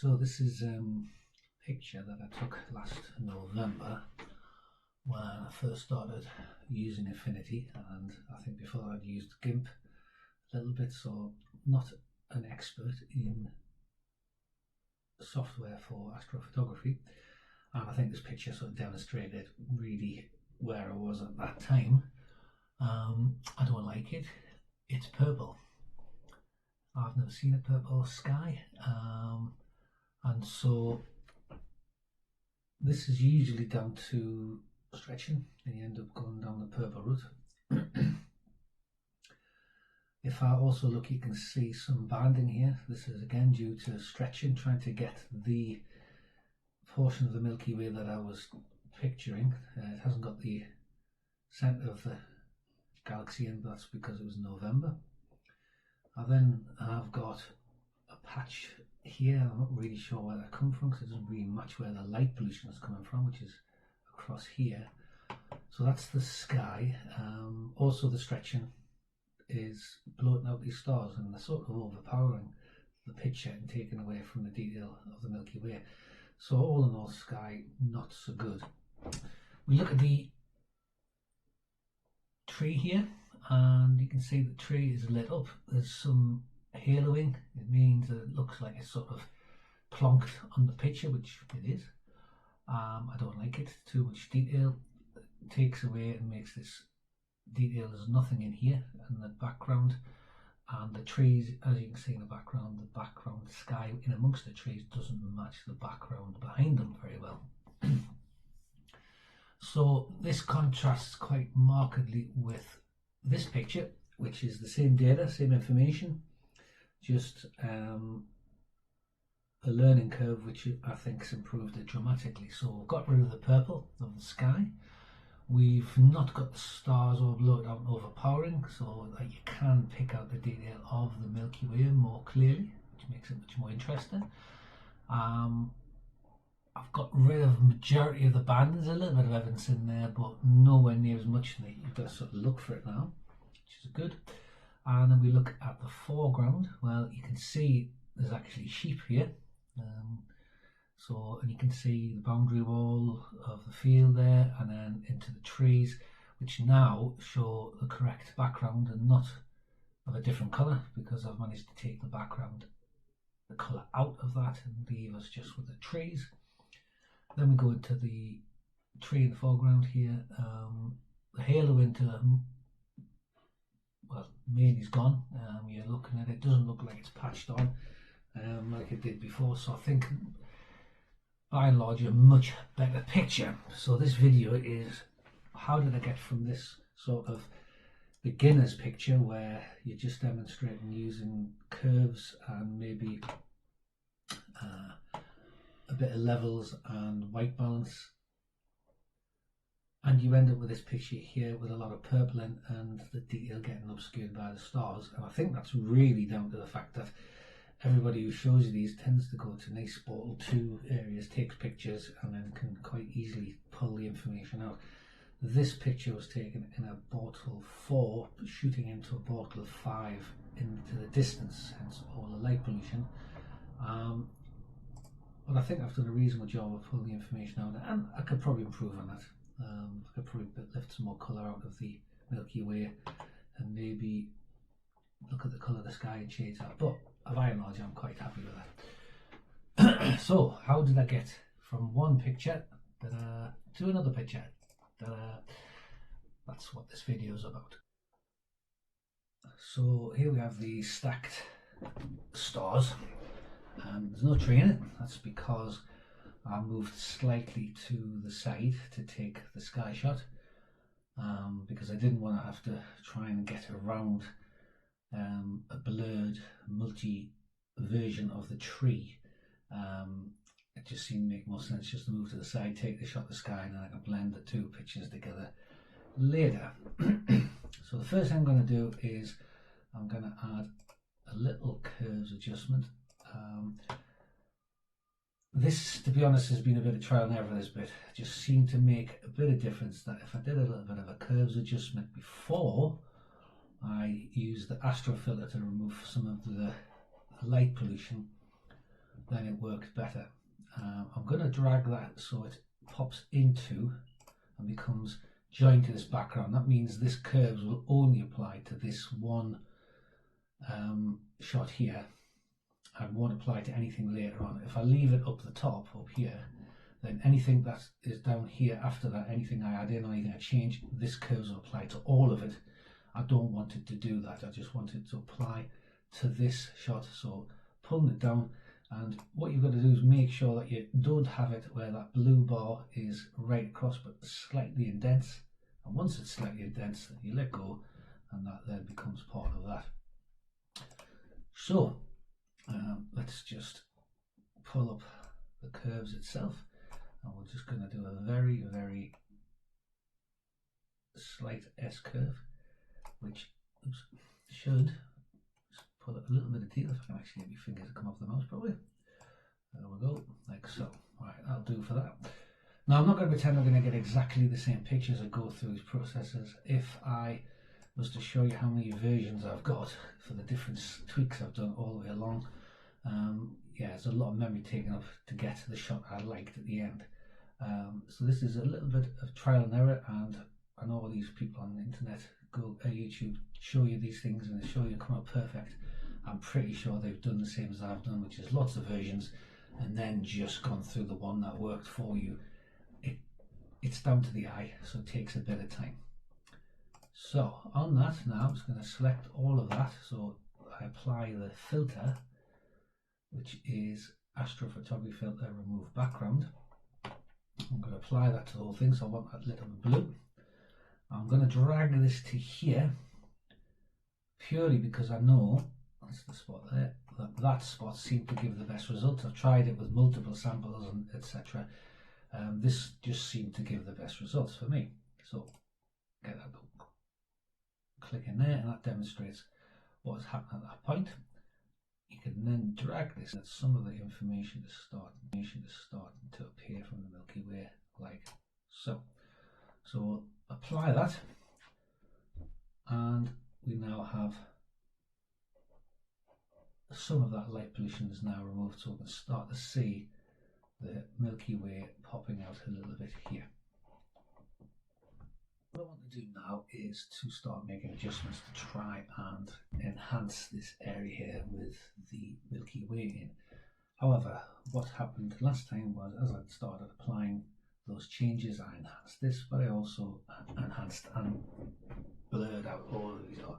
So this is a picture that I took last November when I first started using Affinity, and I think before I'd used GIMP a little bit, so not an expert in software for astrophotography. And I think this picture sort of demonstrated really where I was at that time. I don't like it. It's purple. I've never seen a purple sky. And so this is usually down to stretching, and you end up going down the purple route. If I also look, you can see some banding here. This is again due to stretching, trying to get the portion of the Milky Way that I was picturing. It hasn't got the centre of the galaxy in, but that's because it was November. I've got a patch here. I'm not really sure where that comes from because it doesn't really match where the light pollution is coming from, which is across here. So that's the sky. Also the stretching is bloating out these stars, and they're sort of overpowering the picture and taking away from the detail of the Milky Way. So all in all, sky not so good. We look at the tree here, and you can see the tree is lit up. There's some haloing. It means that it looks like it's sort of plonked on the picture, which it is. I don't like it. Too much detail. It takes away and makes this detail. There's nothing in here in the background, and the trees, as you can see in the background sky in amongst the trees doesn't match the background behind them very well. So this contrasts quite markedly with this picture, which is the same data, same information, just a learning curve which I think has improved it dramatically. So we've got rid of the purple of the sky. We've not got the stars all blown out and overpowering, so that you can pick out the detail of the Milky Way more clearly, which makes it much more interesting. I've got rid of the majority of the bands. There's a little bit of evidence in there, but nowhere near as much. You've got to sort of look for it now, which is good. And then we look at the foreground. Well, you can see there's actually sheep here. And you can see the boundary wall of the field there, and then into the trees, which now show the correct background and not of a different colour, because I've managed to take the background, the colour out of that, and leave us just with the trees. Then we go into the tree in the foreground here. The halo into mainly's gone. You're looking at it, doesn't look like it's patched on like it did before. So I think by and large a much better picture. So this video is how did I get from this sort of beginner's picture where you're just demonstrating using curves and maybe a bit of levels and white balance, and you end up with this picture here with a lot of purple and the detail getting obscured by the stars. And I think that's really down to the fact that everybody who shows you these tends to go to nice Portal 2 areas, takes pictures, and then can quite easily pull the information out. This picture was taken in a Portal 4 shooting into a Portal 5 into the distance, hence all the light pollution. But I think I've done a reasonable job of pulling the information out, and I could probably improve on that. I could probably lift some more colour out of the Milky Way and maybe look at the colour of the sky and change that. But by and large, I'm quite happy with that. So how did I get from one picture to another picture? That's what this video is about. So here we have the stacked stars. There's no tree in it. That's because I moved slightly to the side to take the sky shot, because I didn't want to have to try and get around a blurred multi version of the tree. It just seemed to make more sense just to move to the side, take the shot of the sky, and then I can blend the two pictures together later. So the first thing I'm going to do is I'm going to add a little curves adjustment. This, to be honest, has been a bit of trial and error. This bit just seemed to make a bit of difference, that if I did a little bit of a curves adjustment before I used the Astro filter to remove some of the light pollution, then it works better. I'm going to drag that so it pops into and becomes joined to this background. That means this curves will only apply to this one shot here and won't apply to anything later on. If I leave it up the top, up here, then anything that is down here after that, anything I add in or anything I change, this curves will apply to all of it. I don't want it to do that. I just want it to apply to this shot. So pulling it down, and what you've got to do is make sure that you don't have it where that blue bar is right across but slightly indents. And once it's slightly indents, you let go and that then becomes part of that. So let's just pull up the curves itself, and we're just going to do a very, very slight S curve, which should pull up a little bit of detail. If I can actually get my fingers to come off the mouse, probably. There we go, like so. Right, that'll do for that. Now, I'm not going to pretend I'm going to get exactly the same picture as I go through these processes. If I was to show you how many versions I've got for the different tweaks I've done all the way along, yeah, there's a lot of memory taken up to get to the shot I liked at the end. So this is a little bit of trial and error, and I know all these people on the internet, go YouTube, show you these things and they show you come out perfect. I'm pretty sure they've done the same as I've done, which is lots of versions and then just gone through the one that worked for you. It's down to the eye, so it takes a bit of time. So on that, now I'm just going to select all of that. So I apply the filter, which is Astrophotography filter, remove background. I'm going to apply that to the whole thing, so I want that little blue. I'm going to drag this to here, purely because I know, that's the spot there, that spot seemed to give the best results. I've tried it with multiple samples and etc. This just seemed to give the best results for me. So get that, click in there, and that demonstrates what has happened at that point. You can then drag this, and some of the information is starting to appear from the Milky Way, like so. So we'll apply that, and we now have some of that light pollution is now removed, so we can start to see the Milky Way popping out a little bit here. What I want to do now is to start making adjustments to try and enhance this area here with the Milky Way in. However, what happened last time was, as I started applying those changes, I enhanced this, but I also enhanced and blurred out all of these, or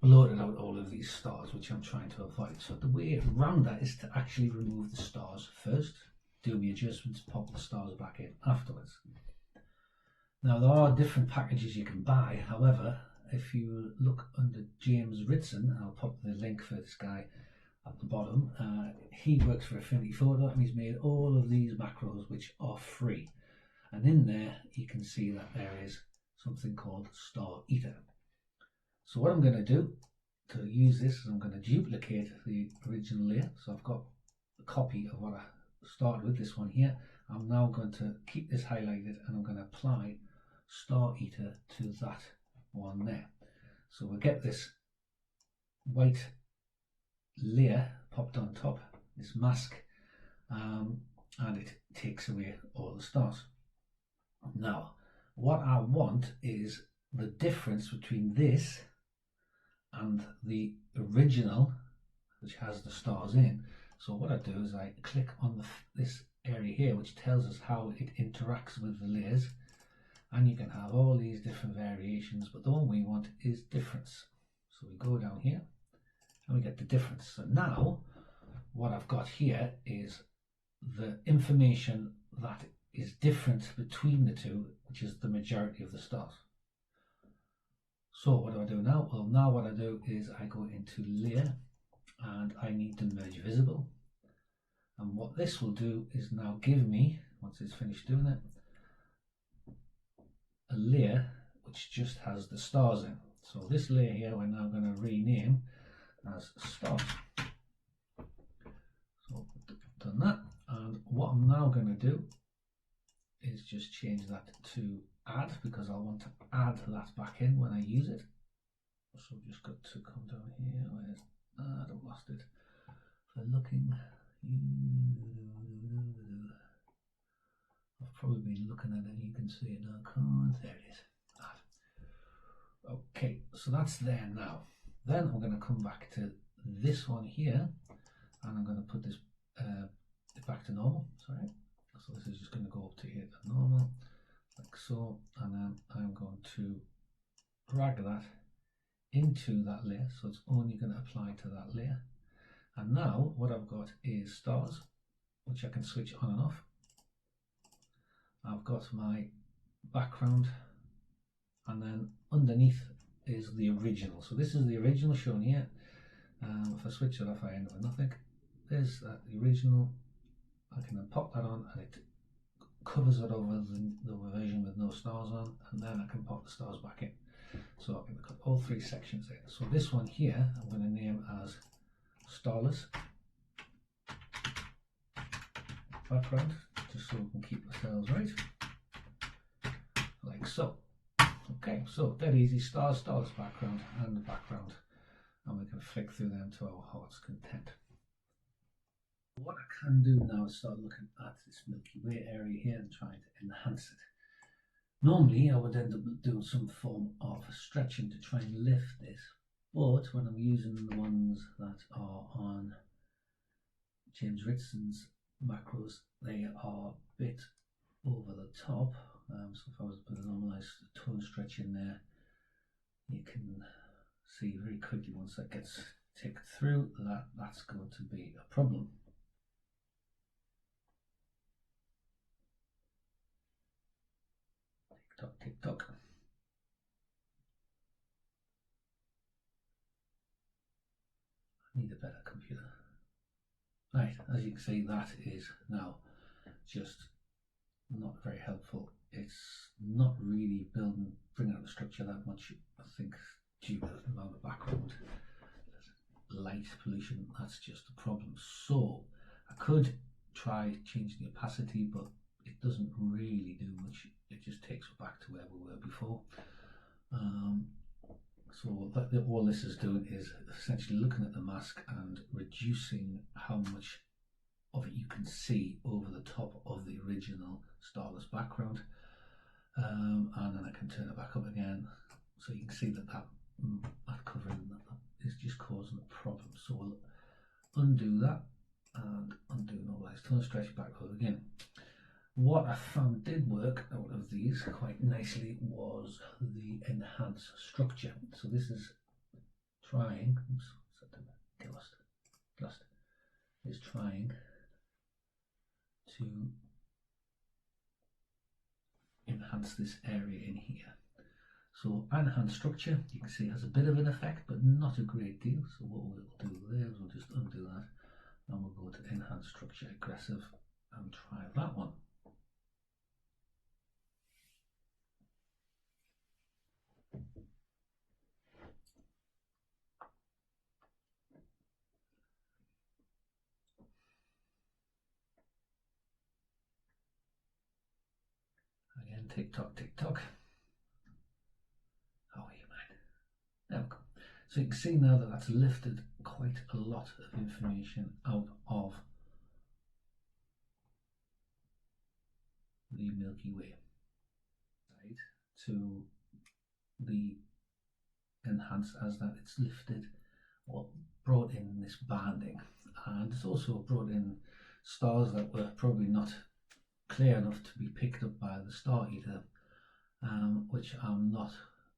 bloated out all of these stars, which I'm trying to avoid. So the way around that is to actually remove the stars first, do the adjustments, pop the stars back in afterwards. Now, there are different packages you can buy. However, if you look under James Ritson, I'll pop the link for this guy at the bottom, he works for Affinity Photo, and he's made all of these macros which are free, and in there you can see that there is something called Star Eater. So what I'm going to do to use this is I'm going to duplicate the original layer. So I've got a copy of what I started with, this one here. I'm now going to keep this highlighted, and I'm going to apply Star Eater to that one there. So we'll get this white layer popped on top, this mask, and it takes away all the stars. Now, what I want is the difference between this and the original, which has the stars in. So what I do is I click on this area here, which tells us how it interacts with the layers, and you can have all these different variations, but the one we want is difference. So we go down here and we get the difference. So now what I've got here is the information that is different between the two, which is the majority of the stars. So what do I do now? Well, now what I do is I go into layer, and I need to merge visible. And what this will do is now give me, once it's finished doing it, a layer which just has the stars in. So this layer here we're now going to rename as stars. So I've done that, and what I'm now going to do is just change that to add, because I want to add that back in when I use it. So I've just got to come down here, where's that? I've lost it. For looking I've probably been looking at it, you can see it now, there it is. Okay, so that's there now. Then I'm going to come back to this one here, and I'm going to put this back to normal, sorry. So this is just going to go up to here to normal, like so, and then I'm going to drag that into that layer, so it's only going to apply to that layer. And now what I've got is stars, which I can switch on and off. I've got my background, and then underneath is the original. So this is the original shown here. If I switch it off, I end up with nothing. There's the original. I can then pop that on, and it covers it over the version with no stars on, and then I can pop the stars back in. So I'm going to cut all three sections in. So this one here I'm going to name as starless background, just so we can keep ourselves right, like so. Okay, so dead easy, starless background and the background, and we can flick through them to our heart's content. What I can do now is start looking at this Milky Way area here and trying to enhance it. Normally I would end up doing some form of stretching to try and lift this, but when I'm using the ones that are on James Ritson's macros, they are a bit over the top. So if I was to put a normalized tone stretch in there, you can see very quickly once that gets ticked through that that's going to be a problem. Tick tock, tick tock. I need a better computer. Right, as you can see, that is now just not very helpful. It's not really bringing out the structure that much, I think, due to the amount of background light pollution. That's just a problem. So I could try changing the opacity, but it doesn't really do much. It just takes us back to where we were before. So all this is doing is essentially looking at the mask and reducing how much of it you can see over the top of the original starless background, and then I can turn it back up again, so you can see that covering that is just causing a problem. So we'll undo that and undo normalize tone stretch back over again. What I found did work out of these quite nicely was the enhance structure. So this is trying, is trying to enhance this area in here. So enhance structure, you can see has a bit of an effect, but not a great deal. So what we'll do there is we'll just undo that, and we'll go to enhance structure aggressive and try that one. Again, tick tock, tick tock. How are you, man? There we go. So you can see now that that's lifted quite a lot of information out of the Milky Way to the enhance, as that it's lifted or brought in this banding, and it's also brought in stars that were probably not clear enough to be picked up by the star eater, which I'm not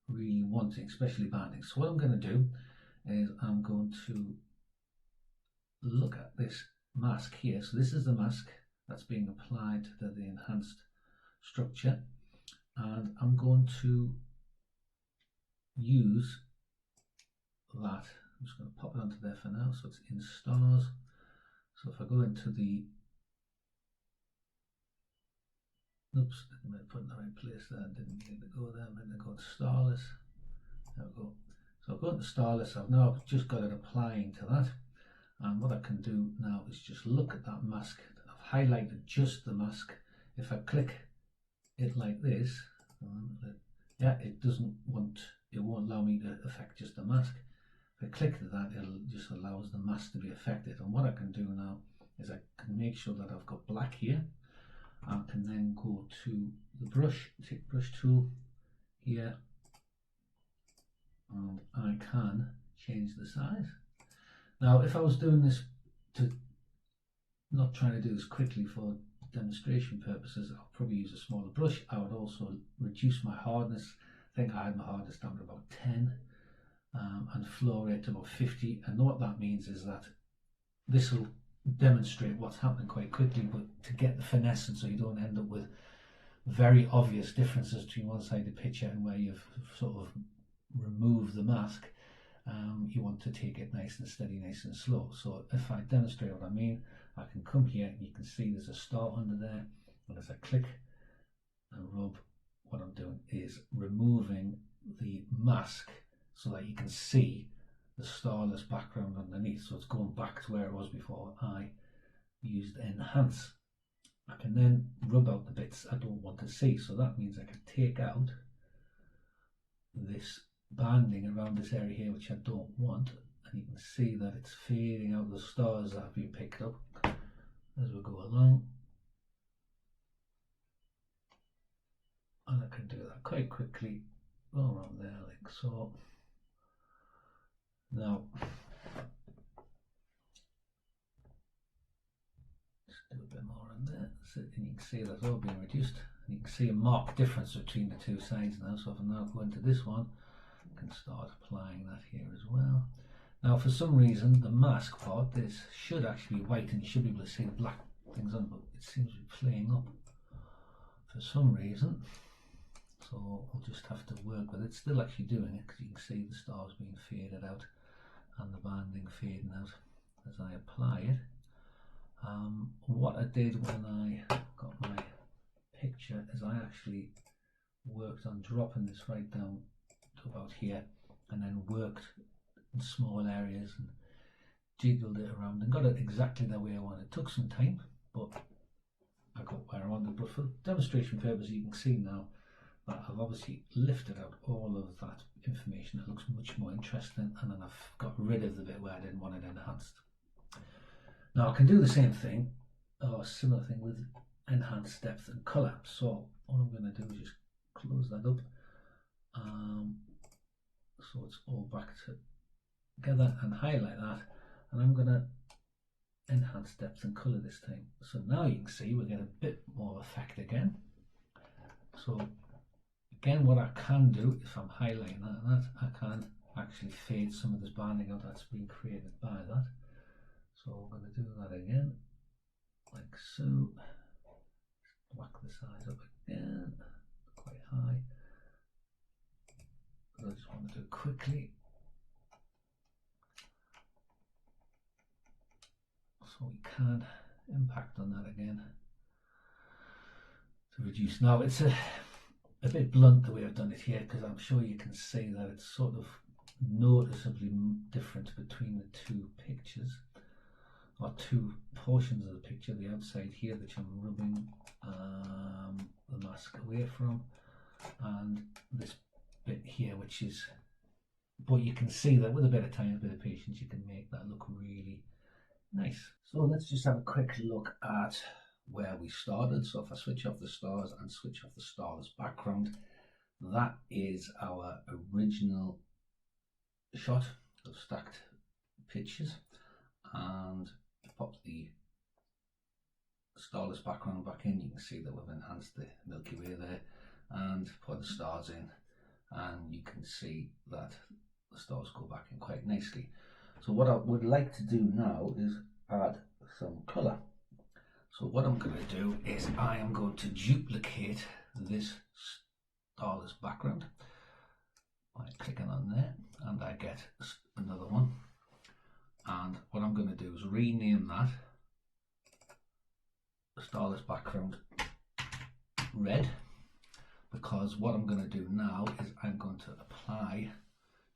really wanting, especially banding. So what I'm going to do is I'm going to look at this mask here. So this is the mask that's being applied to the enhanced structure, and I'm going to use that. I'm just going to pop it onto there for now, so it's in stars. So if I go into the, oops, I might put it in the right place there, didn't need to go there, I'm going to go to starless. There we go. So I've got the starless, I've now just got it applying to that, and what I can do now is just look at that mask. I've highlighted just the mask. If I click it like this, yeah, it won't allow me to affect just the mask. If I click to that, it'll just allows the mask to be affected. And what I can do now is I can make sure that I've got black here. I can then go to the brush, take brush tool here, and I can change the size. Now if I was doing this to not trying to do this quickly for demonstration purposes, I'll probably use a smaller brush. I would also reduce my hardness. I think I had my hardness down to about 10 and flow rate to about 50. And what that means is that this will demonstrate what's happening quite quickly, but to get the finesse and so you don't end up with very obvious differences between one side of the picture and where you've sort of removed the mask, you want to take it nice and steady, nice and slow. So if I demonstrate what I mean, I can come here and you can see there's a star under there, and as I click and rub, what I'm doing is removing the mask so that you can see the starless background underneath. So it's going back to where it was before I used enhance. I can then rub out the bits I don't want to see, so that means I can take out this banding around this area here which I don't want, and you can see that it's fading out the stars that have been picked up as we go along, and I can do that quite quickly, go around there like so. Now just do a bit more on there, so, and you can see that's all being reduced, and you can see a marked difference between the two sides now. So if I now go into this one, I can start applying that here as well. Now for some reason the mask part, this should actually be white and you should be able to see the black things on, but it seems to be playing up for some reason. So we'll just have to work with it. It's still actually doing it because you can see the stars being faded out and the banding fading out as I apply it. What I did when I got my picture is I actually worked on dropping this right down to about here, and then worked in small areas and jiggled it around and got it exactly the way I wanted. It took some time, but I got where I wanted. But for demonstration purposes, you can see now that I've obviously lifted out all of that information. It looks much more interesting, and then I've got rid of the bit where I didn't want it enhanced. Now I can do the same thing, or a similar thing, with enhanced depth and colour. So what I'm going to do is just close that up, so it's all back together, and highlight that, and I'm going to enhance depth and colour this time. So now you can see we get a bit more effect again. So again, what I can do if I'm highlighting that and that, I can actually fade some of this banding out that's been created by that. So I'm going to do that again, like so. Whack the size up again, quite high. I just want to do it quickly, so we can impact on that again to reduce. Now it's a bit blunt the way I've done it here, because I'm sure you can see that it's sort of noticeably different between the two pictures, or two portions of the picture. The outside here, which I'm rubbing the mask away from, and this bit here, which is, but you can see that with a bit of time, a bit of patience, you can make that look really nice. So let's just have a quick look at where we started. So if I switch off the stars and switch off the starless background, that is our original shot of stacked pictures, and pop the starless background back in. You can see that we've enhanced the Milky Way there and put the stars in, and you can see that the stars go back in quite nicely. So what I would like to do now is add some colour. So what I'm going to do is I am going to duplicate this starless background by clicking on there, and I get another one, and what I'm going to do is rename that starless background red, because what I'm going to do now is I'm going to apply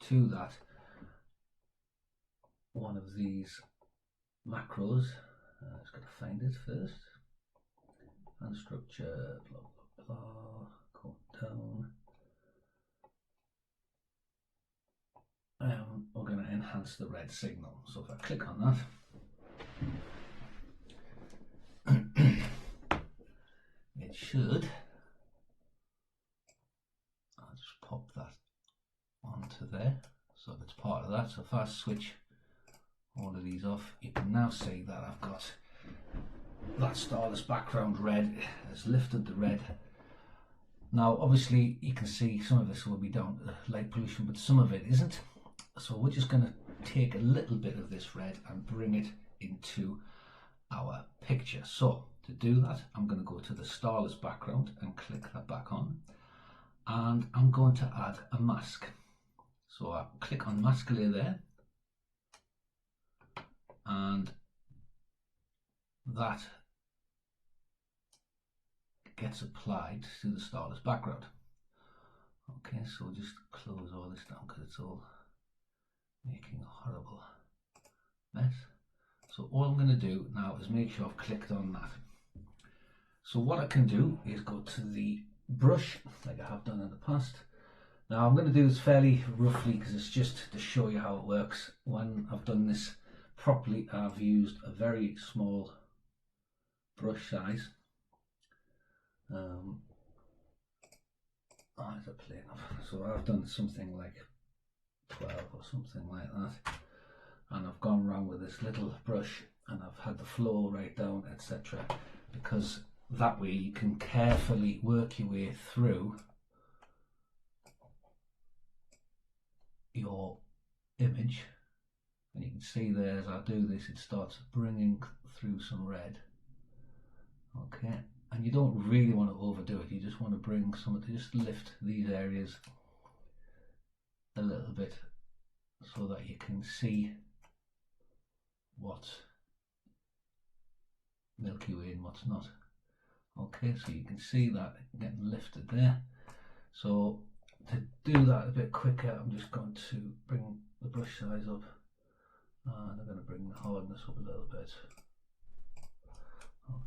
to that one of these macros. I just got to find it first, and structure, blah blah blah, go down. We're going to enhance the red signal. So if I click on that, it should. I'll just pop that onto there, so it's part of that. So if I switch all of these off, you can now see that I've got that starless background red has lifted the red. Now obviously you can see some of this will be down to light pollution, but some of it isn't. So we're just going to take a little bit of this red and bring it into our picture. So to do that, I'm going to go to the starless background and click that back on, and I'm going to add a mask. So I click on mask layer there, and that gets applied to the starless background. Okay, so we'll just close all this down because it's all making a horrible mess. So all I'm going to do now is make sure I've clicked on that. So what I can do is go to the brush like I have done in the past. Now I'm going to do this fairly roughly because it's just to show you how it works. When I've done this properly, I've used a very small brush size. Is it plain enough? So I've done something like 12 or something like that, and I've gone around with this little brush and I've had the flow right down, etc., because that way you can carefully work your way through your image. And you can see there as I do this, it starts bringing through some red. Okay, and you don't really want to overdo it, you just want to bring some, to just lift these areas a little bit so that you can see what's Milky Way and what's not. Okay, so you can see that getting lifted there. So to do that a bit quicker, I'm just going to bring the brush size up, and I'm going to bring the hardness up a little bit.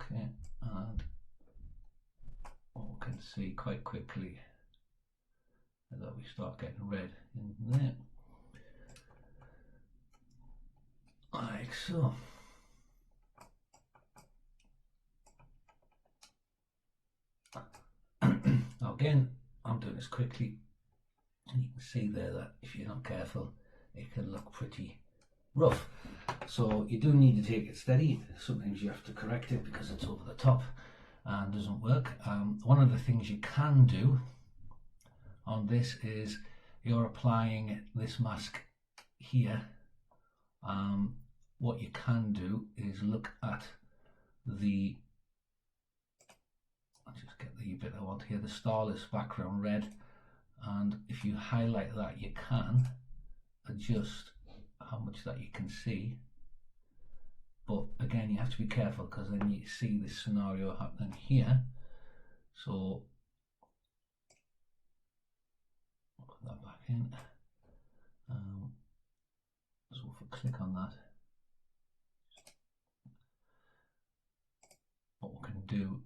Okay, and what we can see quite quickly is that we start getting red in there, like so. Now again, I'm doing this quickly, and you can see there that if you're not careful, it can look pretty rough. So you do need to take it steady. Sometimes you have to correct it because it's over the top and doesn't work. One of the things you can do on this is you're applying this mask here. What you can do is look at the, I'll just get the bit I want here, the starless background red, and if you highlight that, you can adjust how much that you can see. But again, you have to be careful because then you see this scenario happening here. So I'll put that back in. So if we click on that, what we can do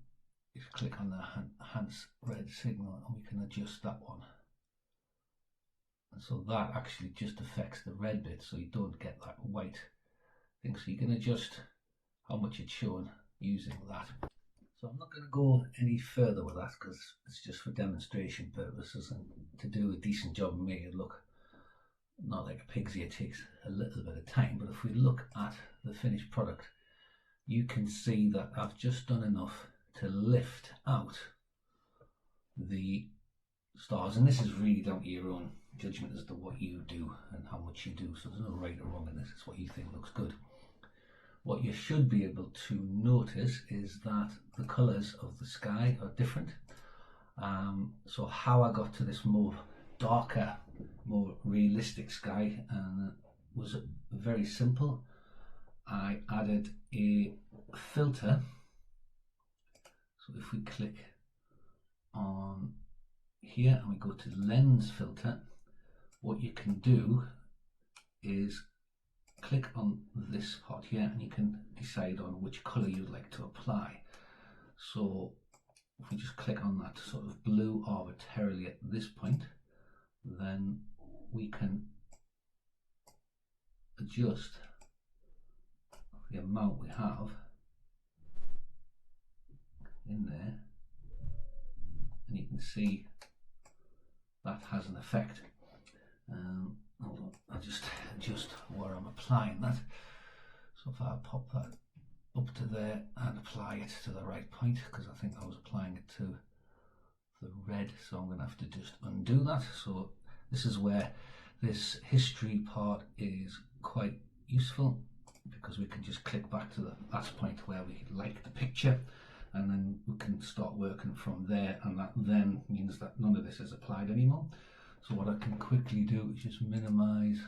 is click on the enhance red signal, and we can adjust that one. And so that actually just affects the red bit, so you don't get that white thing. So you can adjust how much it's showing using that. So I'm not going to go any further with that because it's just for demonstration purposes and to do a decent job and make it look not like a pig's ear takes a little bit of time. But if we look at the finished product, you can see that I've just done enough to lift out the stars, and this is really down to your own judgment as to what you do and how much you do. So there's no right or wrong in this, it's what you think looks good. What you should be able to notice is that the colours of the sky are different. So how I got to this more darker, more realistic sky was very simple. I added a filter. So if we click on here and we go to lens filter, what you can do is click on this part here and you can decide on which colour you'd like to apply. So if we just click on that sort of blue arbitrarily at this point, then we can adjust the amount we have in there see that has an effect. I'll just adjust where I'm applying that. So if I pop that up to there and apply it to the right point, because I think I was applying it to the red, so I'm going to have to just undo that. So this is where this history part is quite useful, because we can just click back to the last point where we like the picture, and then we can start working from there, and that then means that none of this is applied anymore. So what I can quickly do is just minimize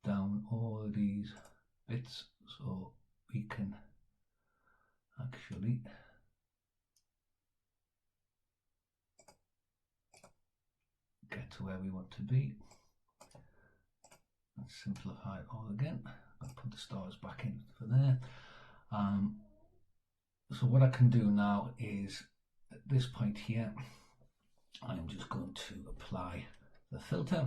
down all of these bits so we can actually get to where we want to be. Let's simplify it all again. I'll put the stars back in for there. So what I can do now is, at this point here, I'm just going to apply the filter.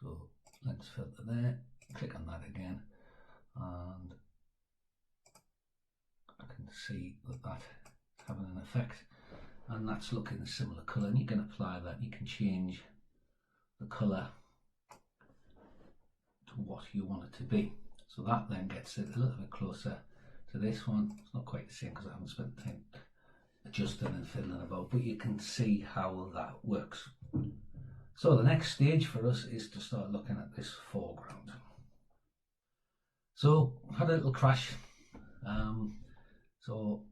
So lens filter there, click on that again, and I can see that that's having an effect, and that's looking a similar colour, and you can apply that. You can change the colour to what you want it to be. So that then gets it a little bit closer to this one. It's not quite the same because I haven't spent time adjusting and fiddling about, but you can see how that works. So the next stage for us is to start looking at this foreground. So I've had a little crash. So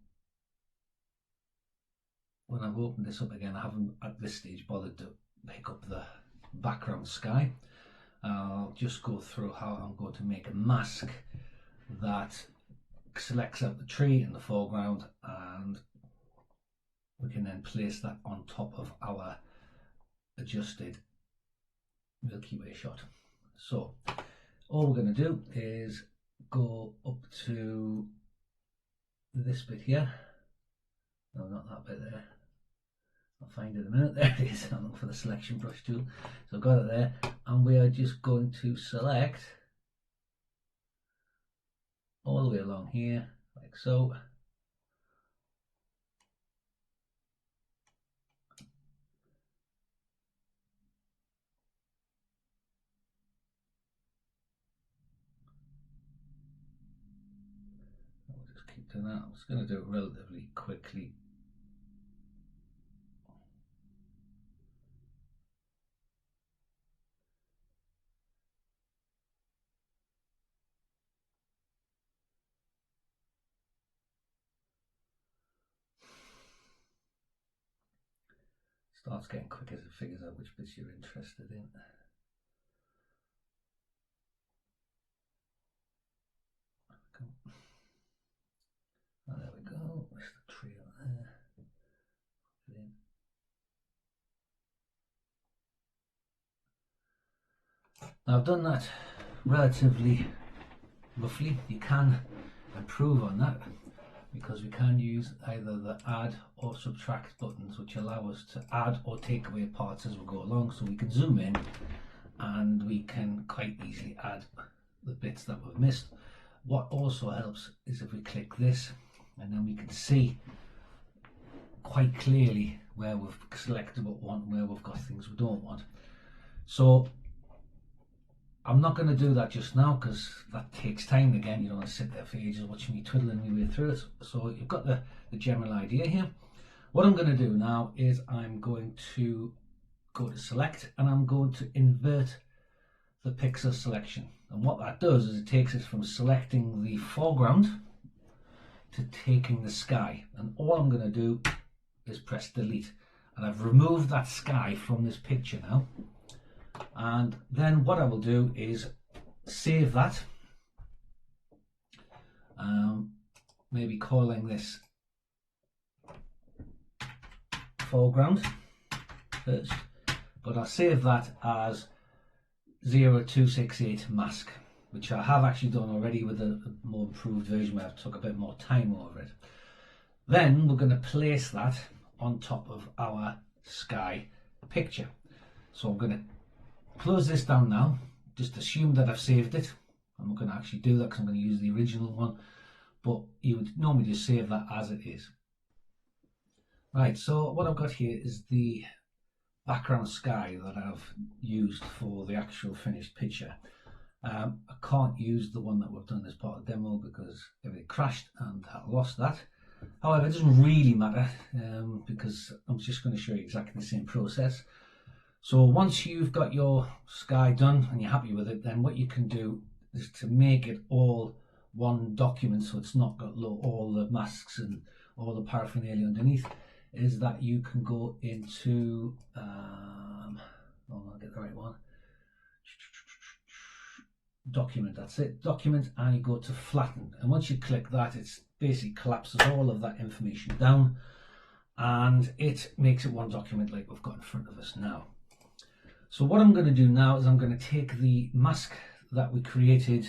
when I've opened this up again, I haven't at this stage bothered to pick up the background sky. I'll just go through how I'm going to make a mask that selects out the tree in the foreground, and we can then place that on top of our adjusted Milky Way shot. So all we're going to do is go up to this bit here. No, not that bit there. I'll find it in a minute. There it is. I'm looking for the selection brush tool. So I've got it there, and we are just going to select all the way along here, like so. I'll just keep doing that. I'm just going to do it relatively quickly. Starts getting quick as it figures out which bits you're interested in. Oh, there we go. There's the tree up there. Now I've done that relatively roughly. You can improve on that, because we can use either the add or subtract buttons, which allow us to add or take away parts as we go along. So we can zoom in and we can quite easily add the bits that we've missed. What also helps is if we click this, and then we can see quite clearly where we've selected what we want and where we've got things we don't want. So I'm not going to do that just now, because that takes time. Again, you don't want to sit there for ages watching me twiddling my way through it. So you've got the general idea here. What I'm going to do now is I'm going to go to select, and I'm going to invert the pixel selection. And what that does is it takes us from selecting the foreground to taking the sky. And all I'm going to do is press delete. And I've removed that sky from this picture now. And then what I will do is save that, maybe calling this foreground first, but I'll save that as 0268 mask, which I have actually done already with a more improved version where I took a bit more time over it. Then we're going to place that on top of our sky picture. So I'm going to close this down now. Just assume that I've saved it. I'm not going to actually do that because I'm going to use the original one, but you would normally just save that as it is. Right, so what I've got here is the background sky that I've used for the actual finished picture. I can't use the one that we've done as part of the demo because it crashed and I lost that. However, it doesn't really matter because I'm just going to show you exactly the same process. So once you've got your sky done and you're happy with it, then what you can do is to make it all one document, so it's not got all the masks and all the paraphernalia underneath, is that you can go into, I'll get the right one, document, that's it, document, and you go to flatten, and once you click that, it basically collapses all of that information down and it makes it one document like we've got in front of us now. So what I'm going to do now is I'm going to take the mask that we created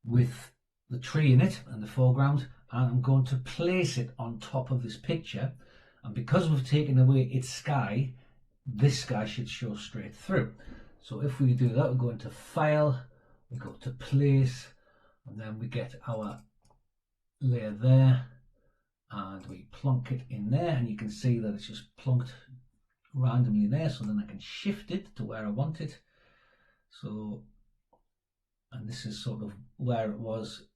with the tree in it and the foreground, and I'm going to place it on top of this picture, and because we've taken away its sky, this sky should show straight through. So if we do that, we go into File, we go to Place, and then we get our layer there and we plonk it in there, and you can see that it's just plonked randomly there, so then I can shift it to where I want it. So, and this is sort of where it was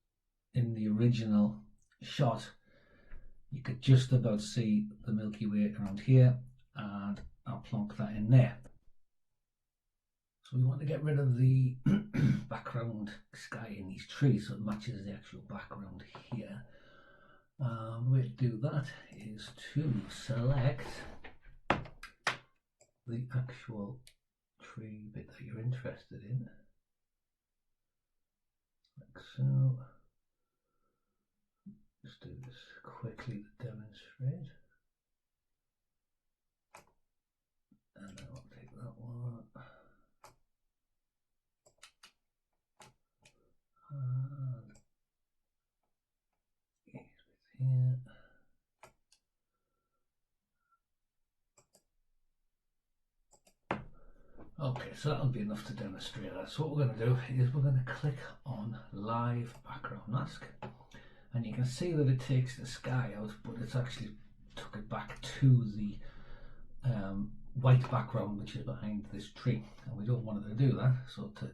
in the original shot. You could just about see the Milky Way around here, and I'll plonk that in there. So we want to get rid of the background sky in these trees so it matches the actual background here. The way to do that is to select the actual tree bit that you're interested in, like so. Just do this quickly to demonstrate, and then I'll take that one and these bits here. Okay, so that'll be enough to demonstrate that. So what we're going to do is we're going to click on Live Background Mask, and you can see that it takes the sky out, but it's actually took it back to the white background which is behind this tree, and we don't want it to do that. So to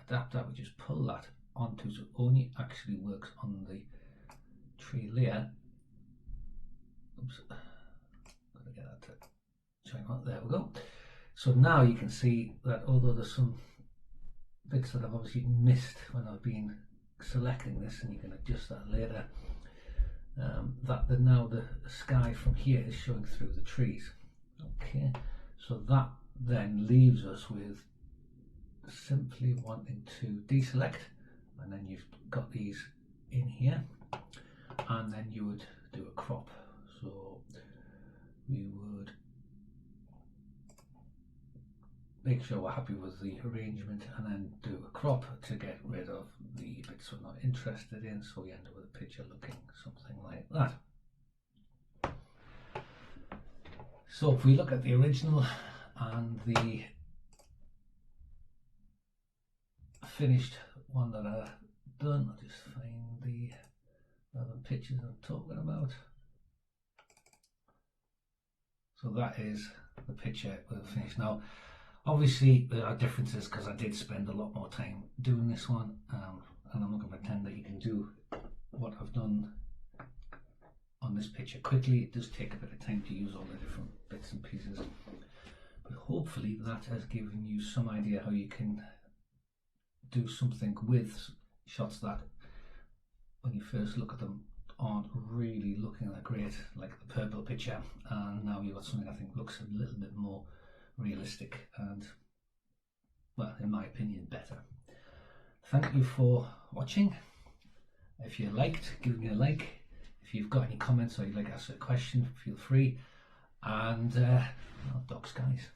adapt that, we just pull that onto, so it only actually works on the tree layer. Oops, gotta get that to shine on. There we go. So now you can see that although there's some bits that I've obviously missed when I've been selecting this, and you can adjust that later, that now the sky from here is showing through the trees. Okay, so that then leaves us with simply wanting to deselect, and then you've got these in here, and then you would do a crop. So we would make sure we're happy with the arrangement and then do a crop to get rid of the bits we're not interested in, so we end up with a picture looking something like that. So if we look at the original and the finished one that I've done, I'll just find the other pictures I'm talking about. So that is the picture we've finished. Now obviously there are differences because I did spend a lot more time doing this one, and I'm not going to pretend that you can do what I've done on this picture quickly. It does take a bit of time to use all the different bits and pieces, but hopefully that has given you some idea how you can do something with shots that when you first look at them aren't really looking that great, like the purple picture, and now you've got something I think looks a little bit more realistic and, well, in my opinion, better. Thank you for watching. If you liked, give me a like. If you've got any comments or you'd like to ask a question, feel free. And dogs, guys.